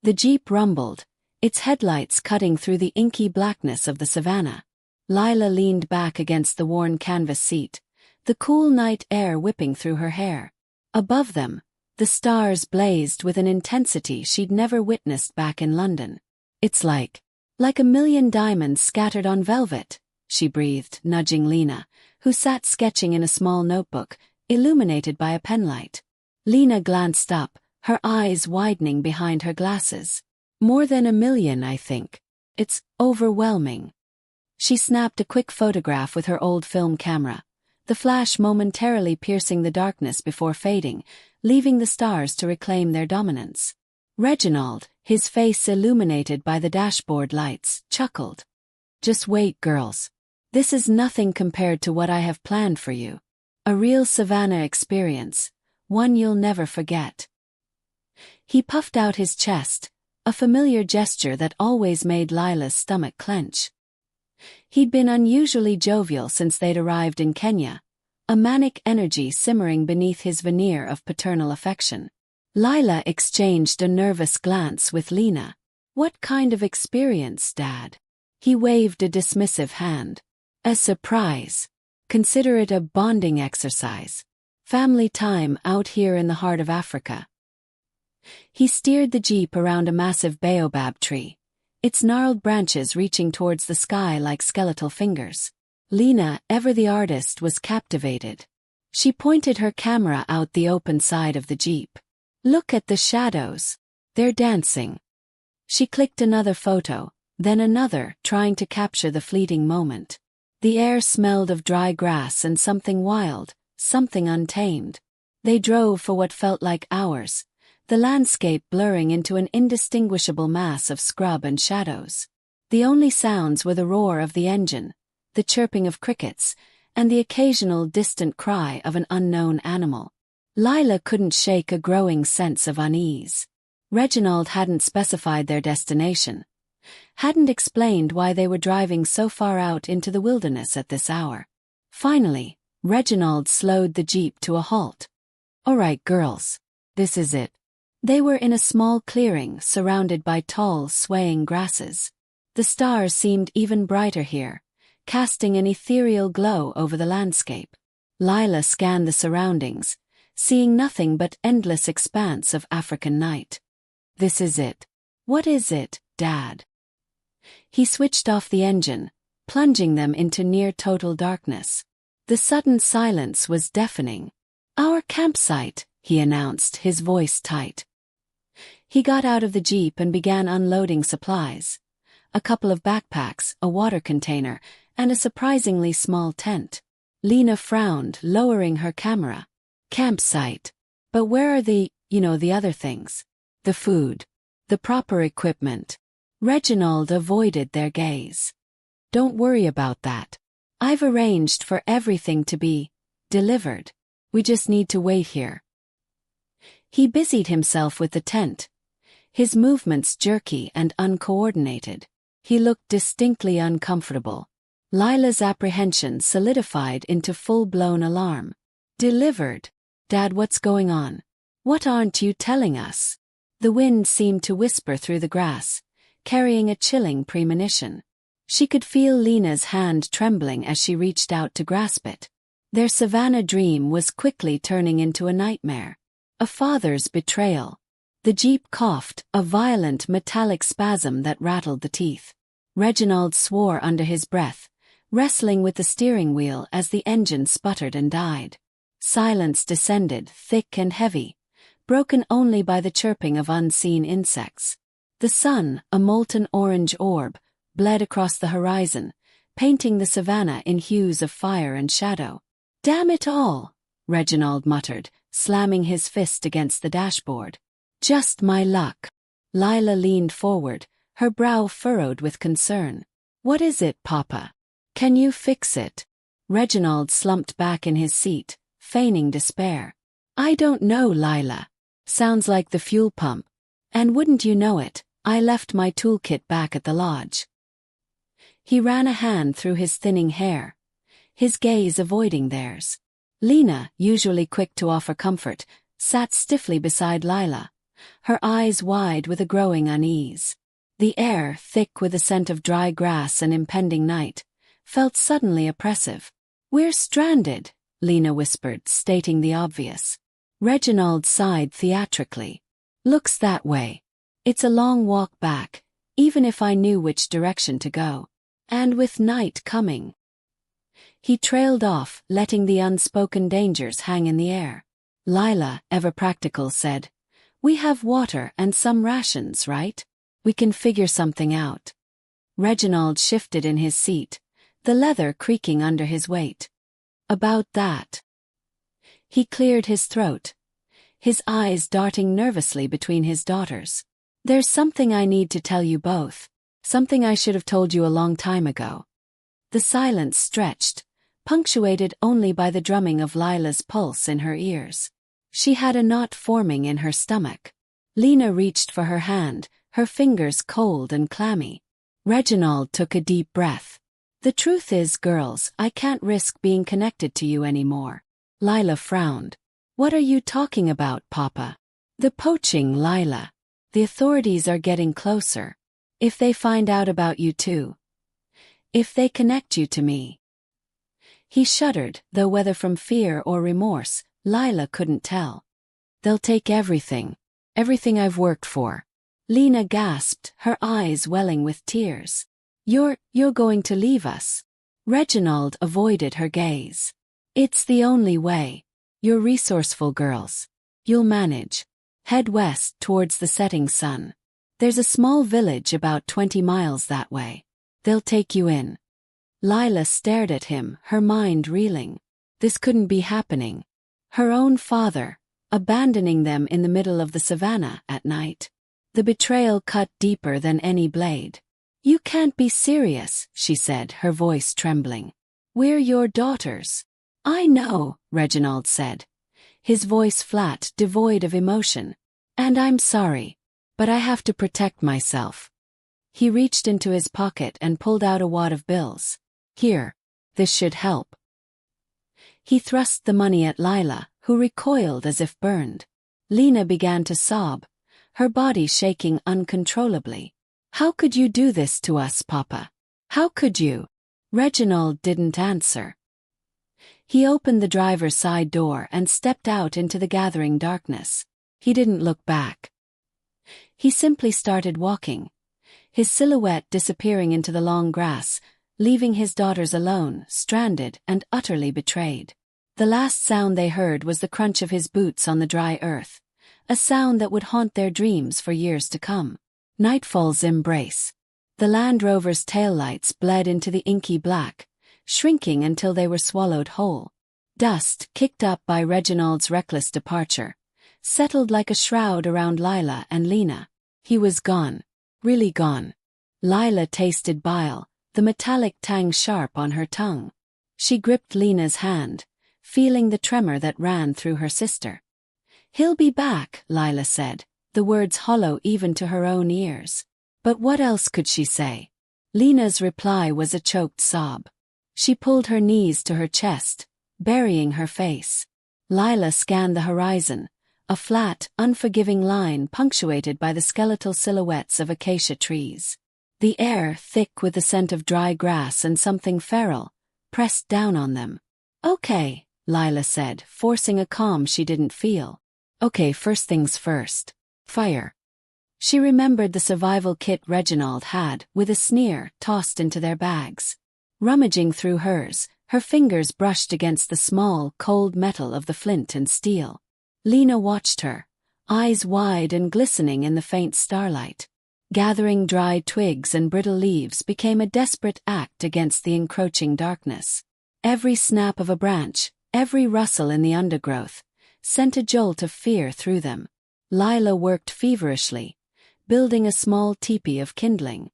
The Jeep rumbled, its headlights cutting through the inky blackness of the savannah. Lila leaned back against the worn canvas seat, the cool night air whipping through her hair. Above them, the stars blazed with an intensity she'd never witnessed back in London. "It's like a million diamonds scattered on velvet," she breathed, nudging Lena, who sat sketching in a small notebook, illuminated by a penlight. Lena glanced up, her eyes widening behind her glasses. "More than a million, I think. It's overwhelming." She snapped a quick photograph with her old film camera, the flash momentarily piercing the darkness before fading, leaving the stars to reclaim their dominance. Reginald, his face illuminated by the dashboard lights, chuckled. "Just wait, girls. This is nothing compared to what I have planned for you. A real savannah experience, one you'll never forget." He puffed out his chest, a familiar gesture that always made Lila's stomach clench. He'd been unusually jovial since they'd arrived in Kenya, a manic energy simmering beneath his veneer of paternal affection. Lila exchanged a nervous glance with Lena. "What kind of experience, Dad?" He waved a dismissive hand. "A surprise. Consider it a bonding exercise. Family time out here in the heart of Africa." He steered the Jeep around a massive baobab tree, its gnarled branches reaching towards the sky like skeletal fingers. Lena, ever the artist, was captivated. She pointed her camera out the open side of the Jeep. "Look at the shadows. They're dancing." She clicked another photo, then another, trying to capture the fleeting moment. The air smelled of dry grass and something wild, something untamed. They drove for what felt like hours, the landscape blurring into an indistinguishable mass of scrub and shadows. The only sounds were the roar of the engine, the chirping of crickets, and the occasional distant cry of an unknown animal. Lila couldn't shake a growing sense of unease. Reginald hadn't specified their destination, hadn't explained why they were driving so far out into the wilderness at this hour. Finally, Reginald slowed the Jeep to a halt. "All right, girls. This is it." They were in a small clearing surrounded by tall, swaying grasses. The stars seemed even brighter here, casting an ethereal glow over the landscape. Lila scanned the surroundings, seeing nothing but endless expanse of African night. "This is it." "What is it, Dad?" He switched off the engine, plunging them into near-total darkness. The sudden silence was deafening. "Our campsite," he announced, his voice tight. He got out of the Jeep and began unloading supplies. A couple of backpacks, a water container, and a surprisingly small tent. Lena frowned, lowering her camera. "Campsite. But where are the other things? The food. The proper equipment?" Reginald avoided their gaze. "Don't worry about that. I've arranged for everything to be delivered. We just need to wait here." He busied himself with the tent, his movements jerky and uncoordinated. He looked distinctly uncomfortable. Lila's apprehension solidified into full-blown alarm. "Delivered? Dad, what's going on? What aren't you telling us?" The wind seemed to whisper through the grass, carrying a chilling premonition. She could feel Lena's hand trembling as she reached out to grasp it. Their savannah dream was quickly turning into a nightmare. A father's betrayal. The Jeep coughed, a violent metallic spasm that rattled the teeth. Reginald swore under his breath, wrestling with the steering wheel as the engine sputtered and died. Silence descended, thick and heavy, broken only by the chirping of unseen insects. The sun, a molten orange orb, bled across the horizon, painting the savannah in hues of fire and shadow. "Damn it all," Reginald muttered, slamming his fist against the dashboard. "Just my luck." Lila leaned forward, her brow furrowed with concern. "What is it, Papa? Can you fix it?" Reginald slumped back in his seat, feigning despair. "I don't know, Lila. Sounds like the fuel pump. And wouldn't you know it, I left my toolkit back at the lodge." He ran a hand through his thinning hair, his gaze avoiding theirs. Lena, usually quick to offer comfort, sat stiffly beside Lila, her eyes wide with a growing unease. The air, thick with the scent of dry grass and impending night, felt suddenly oppressive. "We're stranded," Lena whispered, stating the obvious. Reginald sighed theatrically. "Looks that way. It's a long walk back, even if I knew which direction to go. And with night coming." He trailed off, letting the unspoken dangers hang in the air. Lila, ever practical, said, "We have water and some rations, right? We can figure something out." Reginald shifted in his seat, the leather creaking under his weight. "About that." He cleared his throat, his eyes darting nervously between his daughters. "There's something I need to tell you both. Something I should have told you a long time ago." The silence stretched, punctuated only by the drumming of Lila's pulse in her ears. She had a knot forming in her stomach. Lena reached for her hand, her fingers cold and clammy. Reginald took a deep breath. "The truth is, girls, I can't risk being connected to you anymore." Lila frowned. "What are you talking about, Papa?" "The poaching, Lila. The authorities are getting closer. If they find out about you too. If they connect you to me." He shuddered, though whether from fear or remorse, Lila couldn't tell. "They'll take everything. Everything I've worked for." Lena gasped, her eyes welling with tears. You're going to leave us?" Reginald avoided her gaze. "It's the only way. You're resourceful girls. You'll manage. Head west towards the setting sun. There's a small village about 20 miles that way. They'll take you in." Lila stared at him, her mind reeling. This couldn't be happening. Her own father, abandoning them in the middle of the savannah at night. The betrayal cut deeper than any blade. "You can't be serious," she said, her voice trembling. "We're your daughters." "I know," Reginald said, his voice flat, devoid of emotion. "And I'm sorry. But I have to protect myself." He reached into his pocket and pulled out a wad of bills. "Here. This should help." He thrust the money at Lila, who recoiled as if burned. Lena began to sob, her body shaking uncontrollably. "How could you do this to us, Papa? How could you?" Reginald didn't answer. He opened the driver's side door and stepped out into the gathering darkness. He didn't look back. He simply started walking, his silhouette disappearing into the long grass, leaving his daughters alone, stranded and utterly betrayed. The last sound they heard was the crunch of his boots on the dry earth, a sound that would haunt their dreams for years to come. Nightfall's embrace. The Land Rover's taillights bled into the inky black, shrinking until they were swallowed whole. Dust, kicked up by Reginald's reckless departure, settled like a shroud around Lila and Lena. He was gone. Really gone. Lila tasted bile, the metallic tang sharp on her tongue. She gripped Lena's hand, feeling the tremor that ran through her sister. "He'll be back," Lila said, the words hollow even to her own ears. But what else could she say? Lena's reply was a choked sob. She pulled her knees to her chest, burying her face. Lila scanned the horizon, a flat, unforgiving line punctuated by the skeletal silhouettes of acacia trees. The air, thick with the scent of dry grass and something feral, pressed down on them. "Okay," Lila said, forcing a calm she didn't feel. "Okay, first things first. Fire." She remembered the survival kit Reginald had, with a sneer, tossed into their bags. Rummaging through hers, her fingers brushed against the small, cold metal of the flint and steel. Lena watched her, eyes wide and glistening in the faint starlight. Gathering dry twigs and brittle leaves became a desperate act against the encroaching darkness. Every snap of a branch, every rustle in the undergrowth, sent a jolt of fear through them. Lila worked feverishly, building a small teepee of kindling.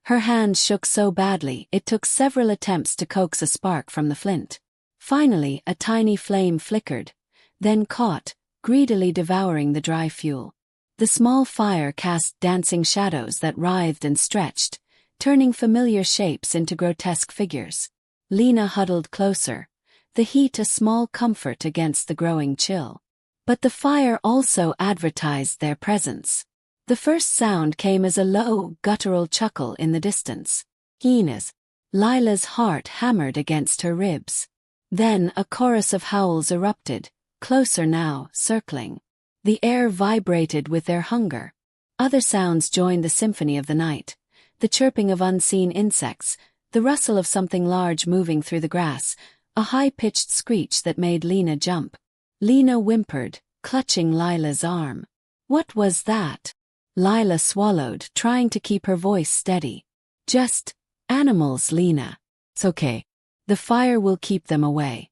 Her hands shook so badly it took several attempts to coax a spark from the flint. Finally, a tiny flame flickered, then caught, greedily devouring the dry fuel. The small fire cast dancing shadows that writhed and stretched, turning familiar shapes into grotesque figures. Lena huddled closer, the heat a small comfort against the growing chill. But the fire also advertised their presence. The first sound came as a low, guttural chuckle in the distance. Hyenas. Lila's heart hammered against her ribs. Then a chorus of howls erupted, closer now, circling. The air vibrated with their hunger. Other sounds joined the symphony of the night. The chirping of unseen insects, the rustle of something large moving through the grass, a high-pitched screech that made Lena jump. Lena whimpered, clutching Lila's arm. What was that? Lila swallowed, trying to keep her voice steady. Just animals, Lena. It's okay. The fire will keep them away.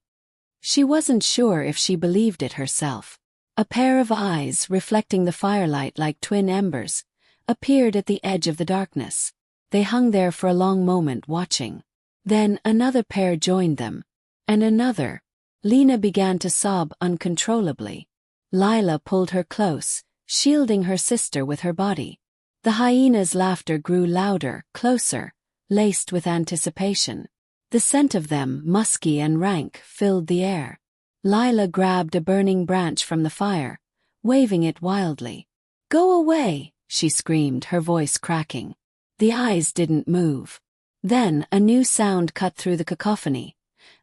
She wasn't sure if she believed it herself. A pair of eyes, reflecting the firelight like twin embers, appeared at the edge of the darkness. They hung there for a long moment watching. Then another pair joined them. And another. Lena began to sob uncontrollably. Lila pulled her close, shielding her sister with her body. The hyena's laughter grew louder, closer, laced with anticipation. The scent of them, musky and rank, filled the air. Lila grabbed a burning branch from the fire, waving it wildly. "Go away!" she screamed, her voice cracking. The eyes didn't move. Then a new sound cut through the cacophony.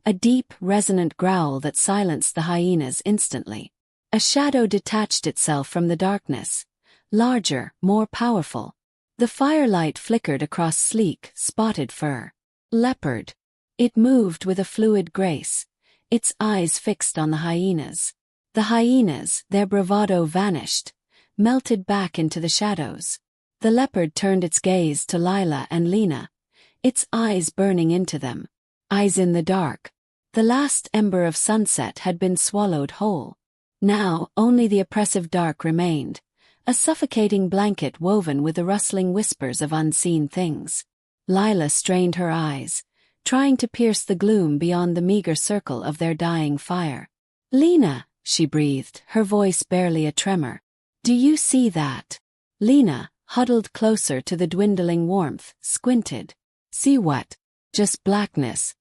A deep, resonant growl that silenced the hyenas instantly. A shadow detached itself from the darkness. Larger, more powerful. The firelight flickered across sleek, spotted fur. Leopard. It moved with a fluid grace, its eyes fixed on the hyenas. The hyenas, their bravado vanished, melted back into the shadows. The leopard turned its gaze to Lila and Lena, its eyes burning into them. Eyes in the dark. The last ember of sunset had been swallowed whole. Now only the oppressive dark remained, a suffocating blanket woven with the rustling whispers of unseen things. Lila strained her eyes, trying to pierce the gloom beyond the meager circle of their dying fire. "Lena," she breathed, her voice barely a tremor. "Do you see that?" Lena, huddled closer to the dwindling warmth, squinted. "See what?" "Just blackness."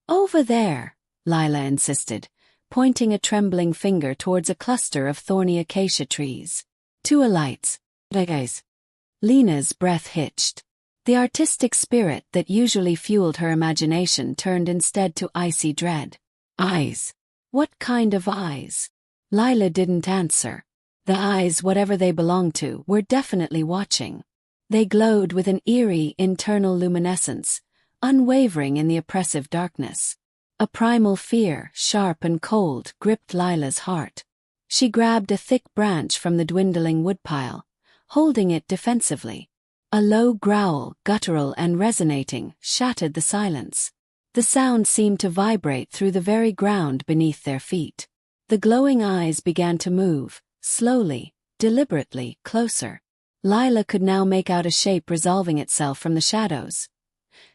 "Over there," Lila insisted, pointing a trembling finger towards a cluster of thorny acacia trees. "Two lights." "Guys." Lena's breath hitched. The artistic spirit that usually fueled her imagination turned instead to icy dread. "Eyes." "What kind of eyes?" Lila didn't answer. The eyes, whatever they belonged to, were definitely watching. They glowed with an eerie internal luminescence, unwavering in the oppressive darkness. A primal fear, sharp and cold, gripped Lila's heart. She grabbed a thick branch from the dwindling woodpile, holding it defensively. A low growl, guttural and resonating, shattered the silence. The sound seemed to vibrate through the very ground beneath their feet. The glowing eyes began to move, slowly, deliberately, closer. Lila could now make out a shape resolving itself from the shadows.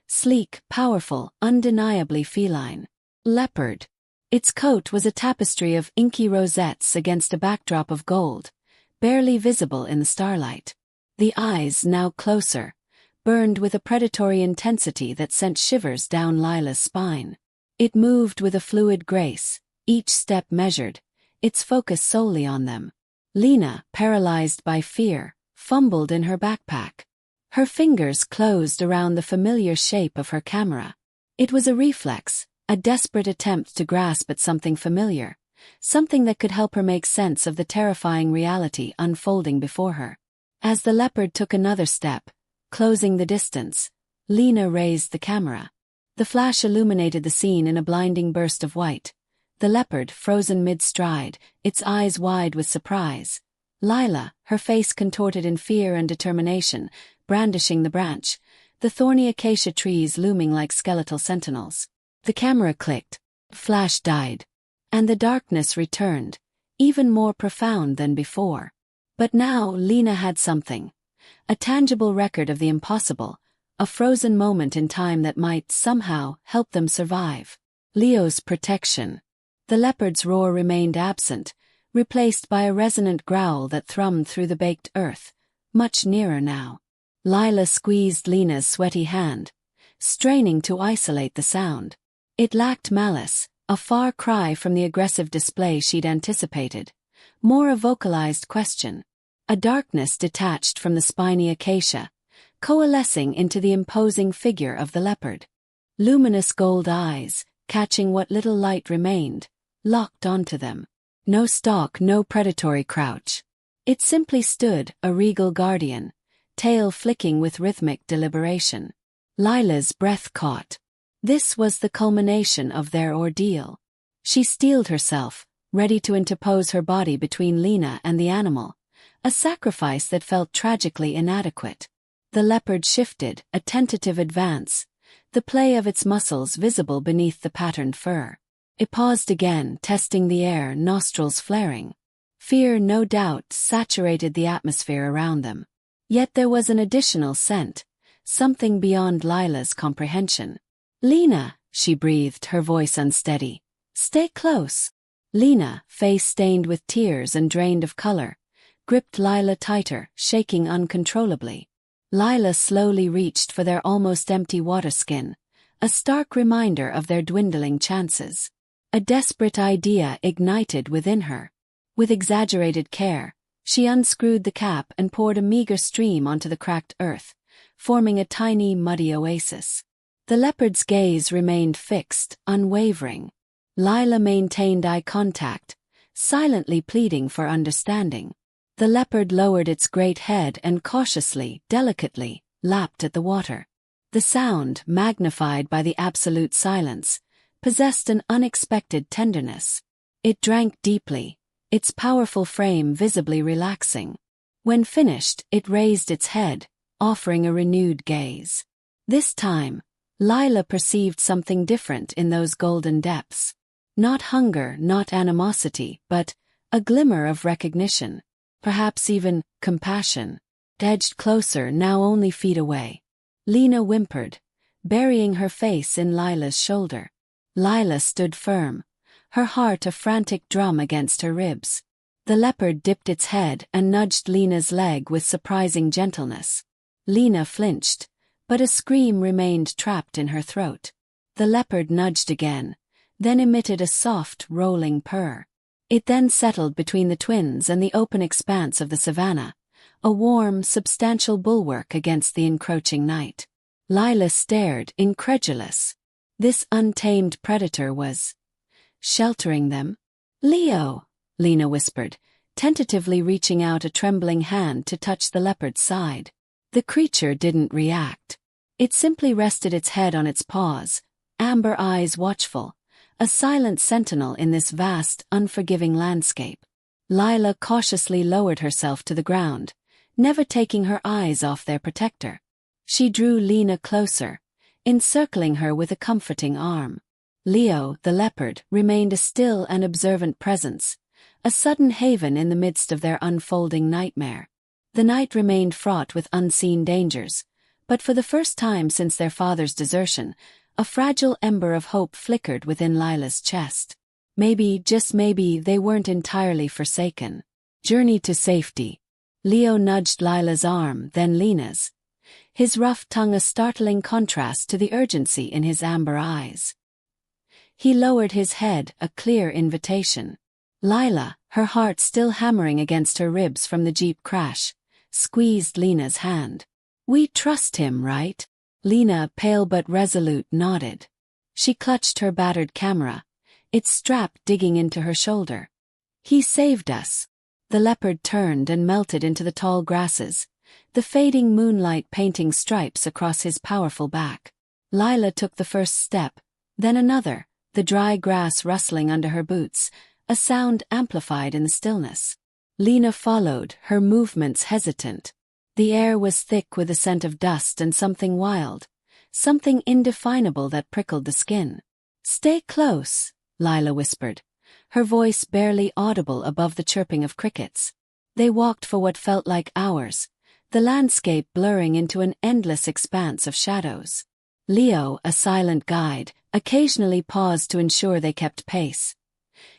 Sleek, powerful, undeniably feline. Leopard. Its coat was a tapestry of inky rosettes against a backdrop of gold, barely visible in the starlight. The eyes, now closer, burned with a predatory intensity that sent shivers down Lila's spine. It moved with a fluid grace, each step measured, its focus solely on them. Lena, paralyzed by fear, fumbled in her backpack. Her fingers closed around the familiar shape of her camera. It was a reflex, a desperate attempt to grasp at something familiar, something that could help her make sense of the terrifying reality unfolding before her. As the leopard took another step, closing the distance, Lena raised the camera. The flash illuminated the scene in a blinding burst of white. The leopard, frozen mid-stride, its eyes wide with surprise. Lila, her face contorted in fear and determination, brandishing the branch, the thorny acacia trees looming like skeletal sentinels. The camera clicked, flash died, and the darkness returned, even more profound than before. But now Lena had something, a tangible record of the impossible, a frozen moment in time that might, somehow, help them survive. Leo's protection. The leopard's roar remained absent, replaced by a resonant growl that thrummed through the baked earth, much nearer now. Lila squeezed Lena's sweaty hand, straining to isolate the sound. It lacked malice, a far cry from the aggressive display she'd anticipated, more a vocalized question. A darkness detached from the spiny acacia, coalescing into the imposing figure of the leopard. Luminous gold eyes, catching what little light remained, locked onto them. No stalk, no predatory crouch. It simply stood, a regal guardian, tail flicking with rhythmic deliberation. Lila's breath caught. This was the culmination of their ordeal. She steeled herself, ready to interpose her body between Lena and the animal, a sacrifice that felt tragically inadequate. The leopard shifted, a tentative advance, the play of its muscles visible beneath the patterned fur. It paused again, testing the air, nostrils flaring. Fear, no doubt, saturated the atmosphere around them. Yet there was an additional scent, something beyond Lila's comprehension. "Lena," she breathed, her voice unsteady. "Stay close." Lena, face stained with tears and drained of color, gripped Lila tighter, shaking uncontrollably. Lila slowly reached for their almost empty water skin, a stark reminder of their dwindling chances. A desperate idea ignited within her. With exaggerated care, she unscrewed the cap and poured a meager stream onto the cracked earth, forming a tiny, muddy oasis. The leopard's gaze remained fixed, unwavering. Lila maintained eye contact, silently pleading for understanding. The leopard lowered its great head and cautiously, delicately, lapped at the water. The sound, magnified by the absolute silence, possessed an unexpected tenderness. It drank deeply, its powerful frame visibly relaxing. When finished, it raised its head, offering a renewed gaze. This time, Lila perceived something different in those golden depths. Not hunger, not animosity, but a glimmer of recognition. Perhaps even compassion. Edged closer, now only feet away. Lena whimpered, burying her face in Lila's shoulder. Lila stood firm, her heart a frantic drum against her ribs. The leopard dipped its head and nudged Lena's leg with surprising gentleness. Lena flinched, but a scream remained trapped in her throat. The leopard nudged again, then emitted a soft, rolling purr. It then settled between the twins and the open expanse of the savannah, a warm, substantial bulwark against the encroaching night. Lila stared, incredulous. This untamed predator was sheltering them. "Leo," Lena whispered, tentatively reaching out a trembling hand to touch the leopard's side. The creature didn't react. It simply rested its head on its paws, amber eyes watchful, a silent sentinel in this vast, unforgiving landscape. Lila cautiously lowered herself to the ground, never taking her eyes off their protector. She drew Lena closer, encircling her with a comforting arm. Leo, the leopard, remained a still and observant presence, a sudden haven in the midst of their unfolding nightmare. The night remained fraught with unseen dangers, but for the first time since their father's desertion, a fragile ember of hope flickered within Lila's chest. Maybe, just maybe, they weren't entirely forsaken. Journey to safety. Leo nudged Lila's arm, then Lena's, his rough tongue a startling contrast to the urgency in his amber eyes. He lowered his head, a clear invitation. Lila, her heart still hammering against her ribs from the Jeep crash, squeezed Lena's hand. "We trust him, right?" Lena, pale but resolute, nodded. She clutched her battered camera, its strap digging into her shoulder. "He saved us." The leopard turned and melted into the tall grasses, the fading moonlight painting stripes across his powerful back. Lila took the first step, then another, the dry grass rustling under her boots, a sound amplified in the stillness. Lena followed, her movements hesitant. The air was thick with the scent of dust and something wild, something indefinable that prickled the skin. "Stay close," Lila whispered, her voice barely audible above the chirping of crickets. They walked for what felt like hours, the landscape blurring into an endless expanse of shadows. Leo, a silent guide, occasionally paused to ensure they kept pace,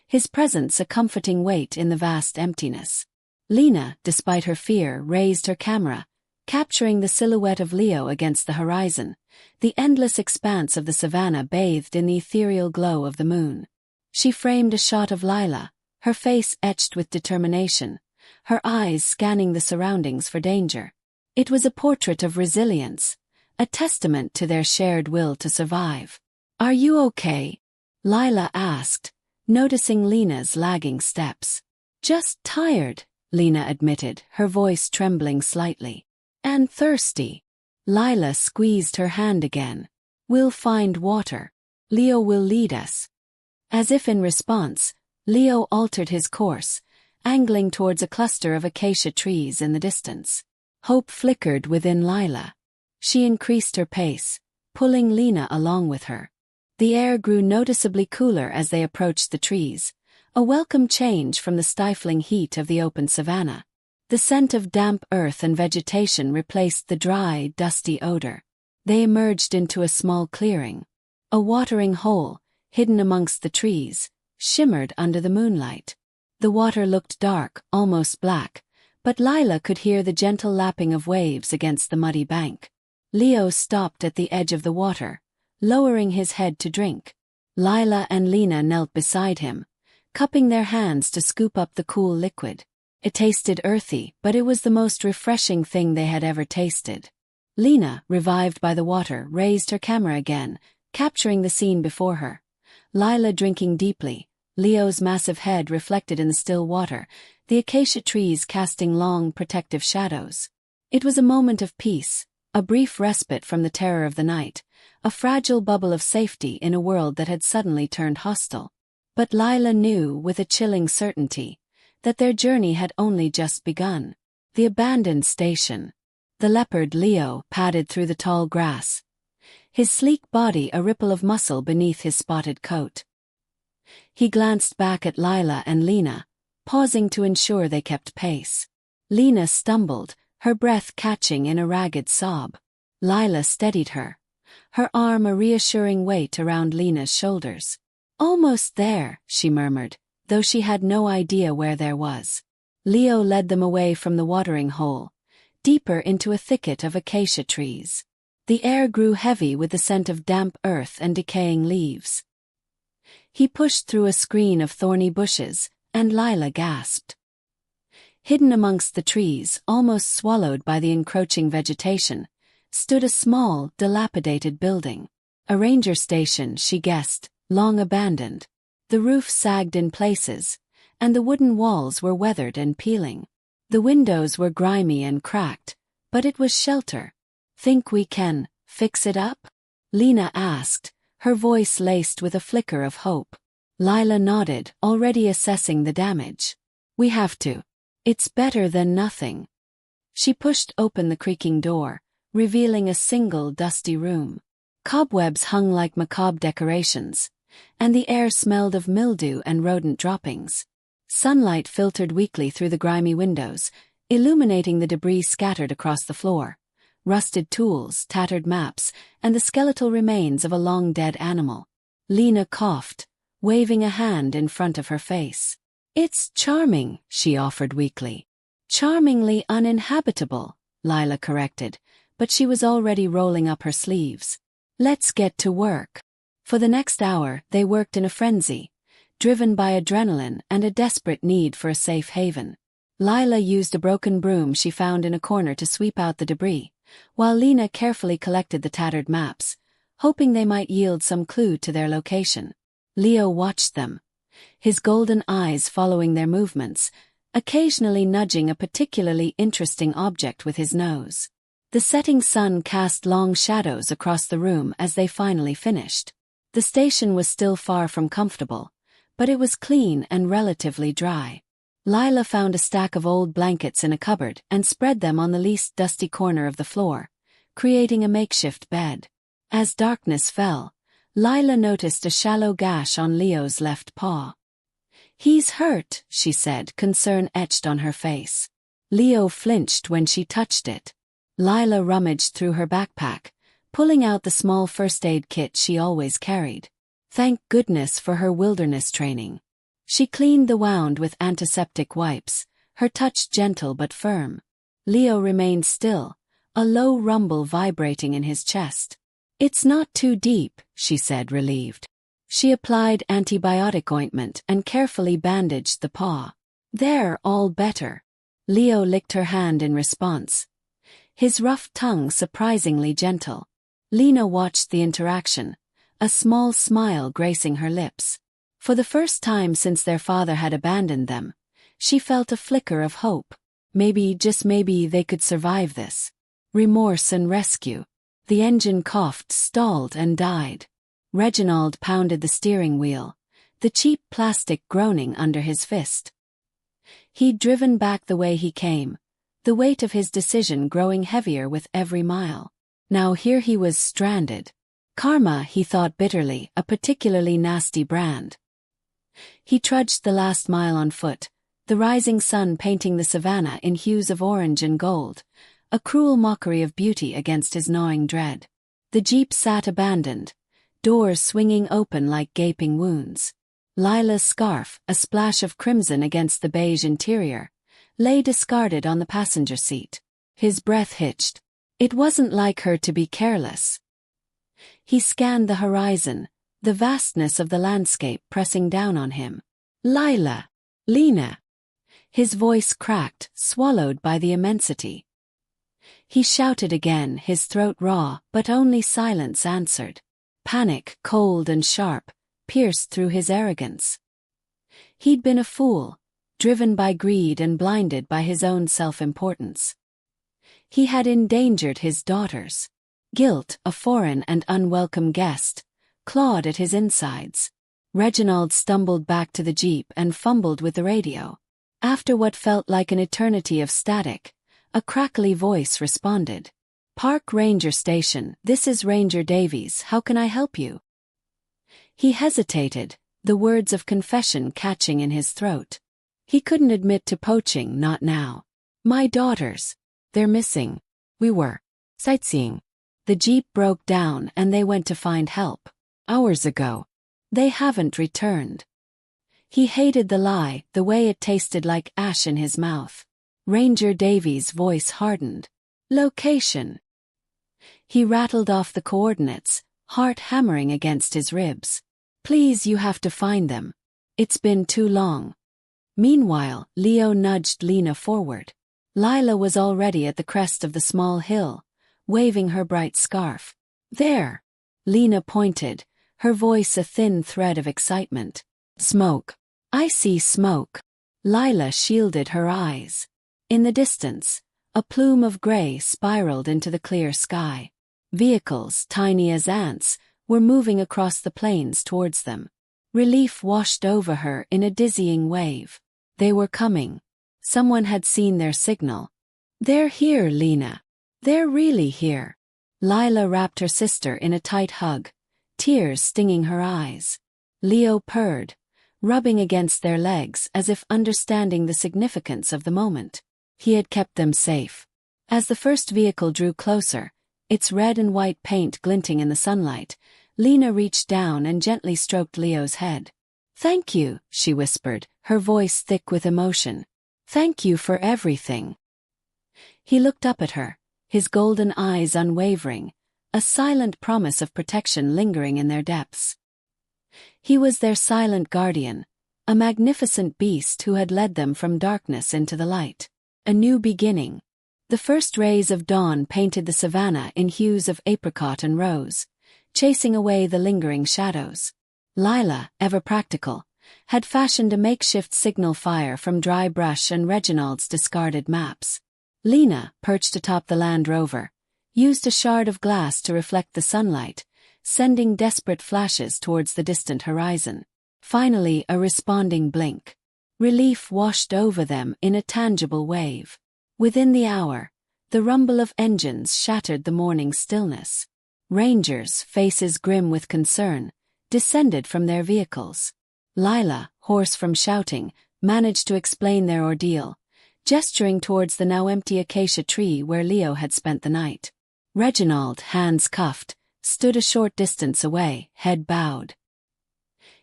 his presence a comforting weight in the vast emptiness. Lena, despite her fear, raised her camera, capturing the silhouette of Leo against the horizon, the endless expanse of the savannah bathed in the ethereal glow of the moon. She framed a shot of Lila, her face etched with determination, her eyes scanning the surroundings for danger. It was a portrait of resilience, a testament to their shared will to survive. "Are you okay?" Lila asked, noticing Lena's lagging steps. "Just tired," Lena admitted, her voice trembling slightly. "And thirsty." Lila squeezed her hand again. "We'll find water. Leo will lead us." As if in response, Leo altered his course, angling towards a cluster of acacia trees in the distance. Hope flickered within Lila. She increased her pace, pulling Lena along with her. The air grew noticeably cooler as they approached the trees, a welcome change from the stifling heat of the open savanna. The scent of damp earth and vegetation replaced the dry, dusty odor. They emerged into a small clearing. A watering hole, hidden amongst the trees, shimmered under the moonlight. The water looked dark, almost black, but Lila could hear the gentle lapping of waves against the muddy bank. Leo stopped at the edge of the water, lowering his head to drink. Lila and Lena knelt beside him, cupping their hands to scoop up the cool liquid. It tasted earthy, but it was the most refreshing thing they had ever tasted. Lena, revived by the water, raised her camera again, capturing the scene before her. Lila drinking deeply, Leo's massive head reflected in the still water, the acacia trees casting long, protective shadows. It was a moment of peace, a brief respite from the terror of the night, a fragile bubble of safety in a world that had suddenly turned hostile. But Lila knew, with a chilling certainty, that their journey had only just begun. The abandoned station. The leopard Leo padded through the tall grass, his sleek body a ripple of muscle beneath his spotted coat. He glanced back at Lila and Lena, pausing to ensure they kept pace. Lena stumbled, her breath catching in a ragged sob. Lila steadied her, her arm a reassuring weight around Lena's shoulders. "Almost there," she murmured, though she had no idea where there was. Leo led them away from the watering hole, deeper into a thicket of acacia trees. The air grew heavy with the scent of damp earth and decaying leaves. He pushed through a screen of thorny bushes, and Lila gasped. Hidden amongst the trees, almost swallowed by the encroaching vegetation, stood a small, dilapidated building. A ranger station, she guessed, long abandoned. The roof sagged in places, and the wooden walls were weathered and peeling. The windows were grimy and cracked, but it was shelter. "Think we can fix it up?" Lena asked, her voice laced with a flicker of hope. Lila nodded, already assessing the damage. "We have to. It's better than nothing." She pushed open the creaking door, revealing a single dusty room. Cobwebs hung like macabre decorations, and the air smelled of mildew and rodent droppings. Sunlight filtered weakly through the grimy windows, illuminating the debris scattered across the floor. Rusted tools, tattered maps, and the skeletal remains of a long-dead animal. Lena coughed, waving a hand in front of her face. "It's charming," she offered weakly. "Charmingly uninhabitable," Lila corrected, but she was already rolling up her sleeves. "Let's get to work." For the next hour, they worked in a frenzy, driven by adrenaline and a desperate need for a safe haven. Lila used a broken broom she found in a corner to sweep out the debris, while Lena carefully collected the tattered maps, hoping they might yield some clue to their location. Leo watched them, his golden eyes following their movements, occasionally nudging a particularly interesting object with his nose. The setting sun cast long shadows across the room as they finally finished. The station was still far from comfortable, but it was clean and relatively dry. Lila found a stack of old blankets in a cupboard and spread them on the least dusty corner of the floor, creating a makeshift bed. As darkness fell, Lila noticed a shallow gash on Leo's left paw. "He's hurt," she said, concern etched on her face. Leo flinched when she touched it. Lila rummaged through her backpack, pulling out the small first aid kit she always carried. Thank goodness for her wilderness training. She cleaned the wound with antiseptic wipes, her touch gentle but firm. Leo remained still, a low rumble vibrating in his chest. "It's not too deep," she said, relieved. She applied antibiotic ointment and carefully bandaged the paw. "There, all better." Leo licked her hand in response, his rough tongue surprisingly gentle. Lena watched the interaction, a small smile gracing her lips. For the first time since their father had abandoned them, she felt a flicker of hope. Maybe, just maybe, they could survive this. Remorse and rescue. The engine coughed, stalled, and died. Reginald pounded the steering wheel, the cheap plastic groaning under his fist. He'd driven back the way he came, the weight of his decision growing heavier with every mile. Now here he was stranded. Karma, he thought bitterly, a particularly nasty brand. He trudged the last mile on foot, the rising sun painting the savannah in hues of orange and gold, a cruel mockery of beauty against his gnawing dread. The jeep sat abandoned, doors swinging open like gaping wounds. Lila's scarf, a splash of crimson against the beige interior, lay discarded on the passenger seat. His breath hitched. It wasn't like her to be careless. He scanned the horizon, the vastness of the landscape pressing down on him. "Lila! Lena!" His voice cracked, swallowed by the immensity. He shouted again, his throat raw, but only silence answered. Panic, cold and sharp, pierced through his arrogance. He'd been a fool, driven by greed and blinded by his own self-importance. He had endangered his daughters. Guilt, a foreign and unwelcome guest, clawed at his insides. Reginald stumbled back to the jeep and fumbled with the radio. After what felt like an eternity of static, a crackly voice responded. "Park Ranger Station, this is Ranger Davies, how can I help you?" He hesitated, the words of confession catching in his throat. He couldn't admit to poaching, not now. "My daughters. They're missing. We were sightseeing." The jeep broke down and they went to find help. "Hours ago. They haven't returned." He hated the lie, the way it tasted like ash in his mouth. Ranger Davies' voice hardened. "Location." He rattled off the coordinates, heart hammering against his ribs. "Please, you have to find them. It's been too long." Meanwhile, Leo nudged Lena forward. Lila was already at the crest of the small hill, waving her bright scarf. "There." Lena pointed, her voice a thin thread of excitement. "Smoke. I see smoke." Lila shielded her eyes. In the distance, a plume of gray spiraled into the clear sky. Vehicles, tiny as ants, were moving across the plains towards them. Relief washed over her in a dizzying wave. They were coming. Someone had seen their signal. "They're here, Lena. They're really here." Lila wrapped her sister in a tight hug, tears stinging her eyes. Leo purred, rubbing against their legs as if understanding the significance of the moment. He had kept them safe. As the first vehicle drew closer, its red and white paint glinting in the sunlight, Lena reached down and gently stroked Leo's head. "Thank you," she whispered, her voice thick with emotion. "Thank you for everything." He looked up at her, his golden eyes unwavering, a silent promise of protection lingering in their depths. He was their silent guardian, a magnificent beast who had led them from darkness into the light. A new beginning. The first rays of dawn painted the savannah in hues of apricot and rose, chasing away the lingering shadows. Lila, ever practical, had fashioned a makeshift signal fire from dry brush and Reginald's discarded maps. Lena, perched atop the Land Rover, used a shard of glass to reflect the sunlight, sending desperate flashes towards the distant horizon. Finally, a responding blink. Relief washed over them in a tangible wave. Within the hour, the rumble of engines shattered the morning stillness. Rangers, faces grim with concern, descended from their vehicles. Lila, hoarse from shouting, managed to explain their ordeal, gesturing towards the now empty acacia tree where Leo had spent the night. Reginald, hands cuffed, stood a short distance away, head bowed.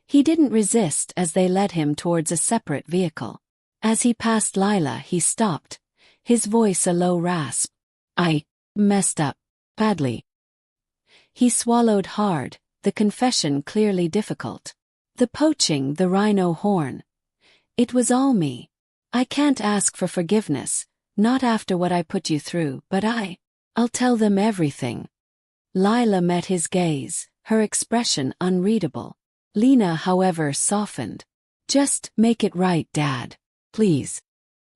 He didn't resist as they led him towards a separate vehicle. As he passed Lila, he stopped, his voice a low rasp. "I messed up badly." He swallowed hard, the confession clearly difficult. The poaching, the rhino horn. It was all me. I can't ask for forgiveness, not after what I put you through, but I'll tell them everything. Lila met his gaze, her expression unreadable. Lena, however, softened. Just make it right, Dad. Please.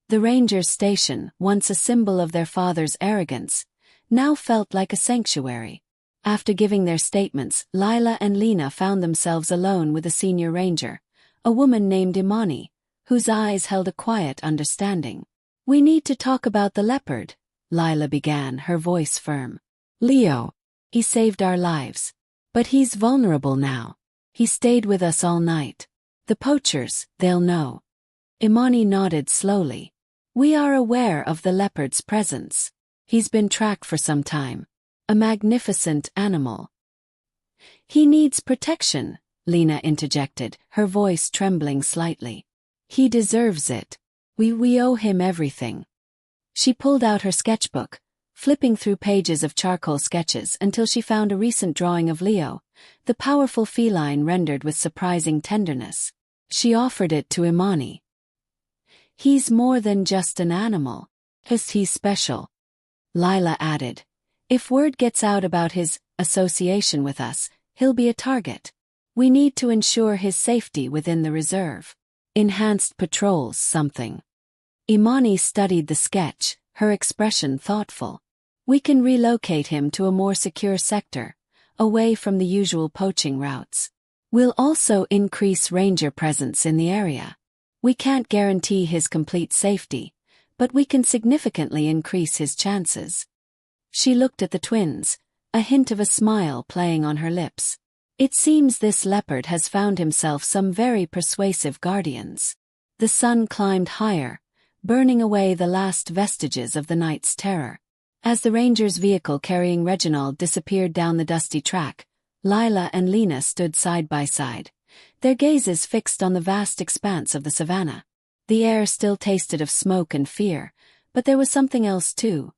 The Rangers' station, once a symbol of their father's arrogance, now felt like a sanctuary. After giving their statements, Lila and Lena found themselves alone with a senior ranger, a woman named Imani, whose eyes held a quiet understanding. We need to talk about the leopard, Lila began, her voice firm. Leo. He saved our lives. But he's vulnerable now. He stayed with us all night. The poachers, they'll know. Imani nodded slowly. We are aware of the leopard's presence. He's been tracked for some time. A magnificent animal. He needs protection, Lena interjected, her voice trembling slightly. He deserves it. We owe him everything. She pulled out her sketchbook, flipping through pages of charcoal sketches until she found a recent drawing of Leo, the powerful feline rendered with surprising tenderness. She offered it to Imani. He's more than just an animal. He's special. Lila added. If word gets out about his association with us, he'll be a target. We need to ensure his safety within the reserve. Enhanced patrols, something. Imani studied the sketch, her expression thoughtful. We can relocate him to a more secure sector, away from the usual poaching routes. We'll also increase ranger presence in the area. We can't guarantee his complete safety, but we can significantly increase his chances. She looked at the twins, a hint of a smile playing on her lips. It seems this leopard has found himself some very persuasive guardians. The sun climbed higher, burning away the last vestiges of the night's terror. As the ranger's vehicle carrying Reginald disappeared down the dusty track, Lila and Lena stood side by side, their gazes fixed on the vast expanse of the savannah. The air still tasted of smoke and fear, but there was something else too,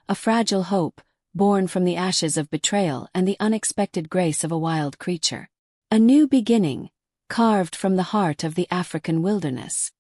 a fragile hope, born from the ashes of betrayal and the unexpected grace of a wild creature. A new beginning, carved from the heart of the African wilderness.